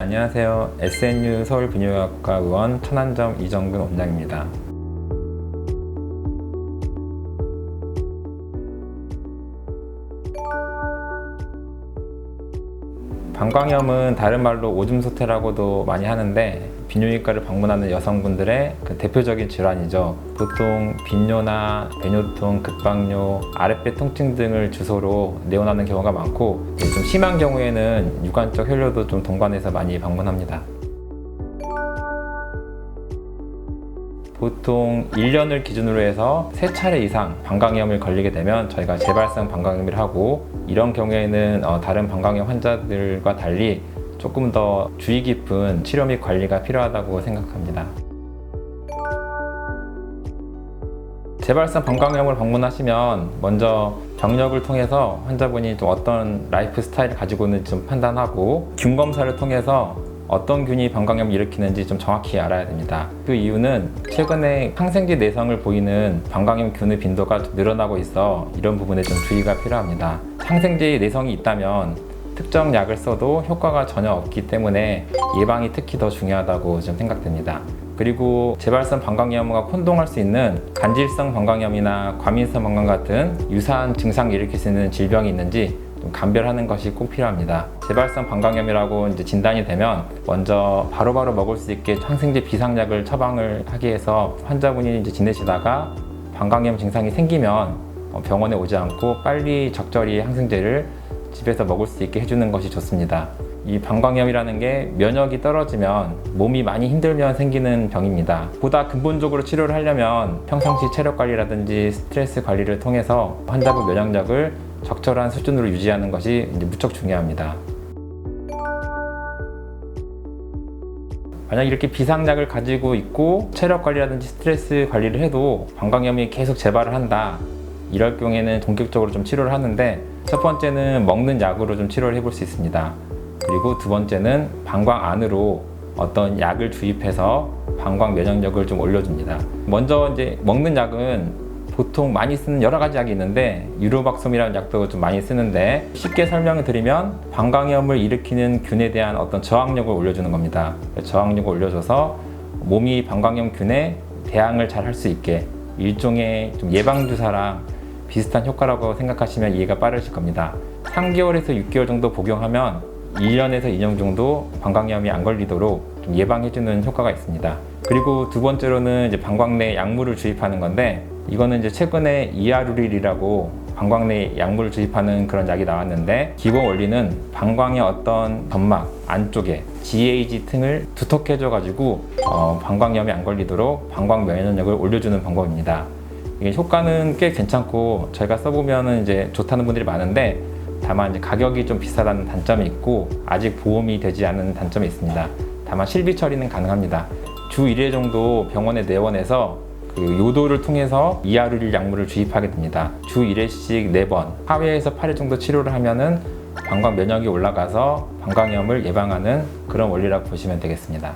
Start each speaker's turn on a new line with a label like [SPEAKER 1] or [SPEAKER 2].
[SPEAKER 1] 안녕하세요. SNU 서울비뇨기과 의원 천안점 이정근 원장입니다. 방광염은 다른 말로 오줌 소태라고도 많이 하는데 비뇨기과를 방문하는 여성분들의 대표적인 질환이죠. 보통 빈뇨나 배뇨통, 급박뇨, 아랫배 통증 등을 주소로 내원하는 경우가 많고 좀 심한 경우에는 유관적 혈뇨도 좀 동반해서 많이 방문합니다. 보통 1년을 기준으로 해서 3차례 이상 방광염을 걸리게 되면 저희가 재발성 방광염을 하고, 이런 경우에는 다른 방광염 환자들과 달리 조금 더 주의 깊은 치료 및 관리가 필요하다고 생각합니다. 재발성 방광염을 방문하시면 먼저 병력을 통해서 환자분이 좀 어떤 라이프 스타일을 가지고 있는지 좀 판단하고, 균 검사를 통해서 어떤 균이 방광염을 일으키는지 좀 정확히 알아야 됩니다. 그 이유는 최근에 항생제 내성을 보이는 방광염 균의 빈도가 좀 늘어나고 있어 이런 부분에 좀 주의가 필요합니다. 항생제의 내성이 있다면 특정 약을 써도 효과가 전혀 없기 때문에 예방이 특히 더 중요하다고 좀 생각됩니다. 그리고 재발성 방광염과 혼동할 수 있는 간질성 방광염이나 과민성 방광 같은 유사한 증상을 일으킬 수 있는 질병이 있는지 좀 감별하는 것이 꼭 필요합니다. 재발성 방광염이라고 이제 진단이 되면 먼저 바로바로 먹을 수 있게 항생제 비상약을 처방을 하기 위해서 환자분이 이제 지내시다가 방광염 증상이 생기면 병원에 오지 않고 빨리 적절히 항생제를 집에서 먹을 수 있게 해주는 것이 좋습니다. 이 방광염이라는 게 면역이 떨어지면 몸이 많이 힘들면 생기는 병입니다. 보다 근본적으로 치료를 하려면 평상시 체력 관리라든지 스트레스 관리를 통해서 환자분 면역력을 적절한 수준으로 유지하는 것이 이제 무척 중요합니다. 만약 이렇게 비상약을 가지고 있고 체력 관리라든지 스트레스 관리를 해도 방광염이 계속 재발을 한다, 이럴 경우에는 본격적으로 좀 치료를 하는데, 첫 번째는 먹는 약으로 좀 치료를 해볼 수 있습니다. 그리고 두 번째는 방광 안으로 어떤 약을 주입해서 방광 면역력을 좀 올려줍니다. 먼저 이제 먹는 약은 보통 많이 쓰는 여러 가지 약이 있는데, 유로박솜이라는 약도 좀 많이 쓰는데, 쉽게 설명을 드리면 방광염을 일으키는 균에 대한 어떤 저항력을 올려주는 겁니다. 저항력을 올려줘서 몸이 방광염 균에 대항을 잘 할 수 있게, 일종의 좀 예방주사랑 비슷한 효과라고 생각하시면 이해가 빠르실 겁니다. 3개월에서 6개월 정도 복용하면 1년에서 2년 정도 방광염이 안 걸리도록 좀 예방해주는 효과가 있습니다. 그리고 두 번째로는 이제 방광 내 약물을 주입하는 건데, 이거는 이제 최근에 이아루릴이라고 방광 내 약물을 주입하는 그런 약이 나왔는데, 기본 원리는 방광의 어떤 점막 안쪽에 GAG 틈을 두텁게 해줘가지고 방광염이 안 걸리도록 방광 면역력을 올려주는 방법입니다. 이게 효과는 꽤 괜찮고 저희가 써보면 이제 좋다는 분들이 많은데, 다만 이제 가격이 좀 비싸다는 단점이 있고 아직 보험이 되지 않은 단점이 있습니다. 다만 실비 처리는 가능합니다. 주 1회 정도 병원에 내원해서 그 요도를 통해서 이아루릴 약물을 주입하게 됩니다. 주 1회씩 4번, 하회에서 8회 정도 치료를 하면은 방광 면역이 올라가서 방광염을 예방하는 그런 원리라고 보시면 되겠습니다.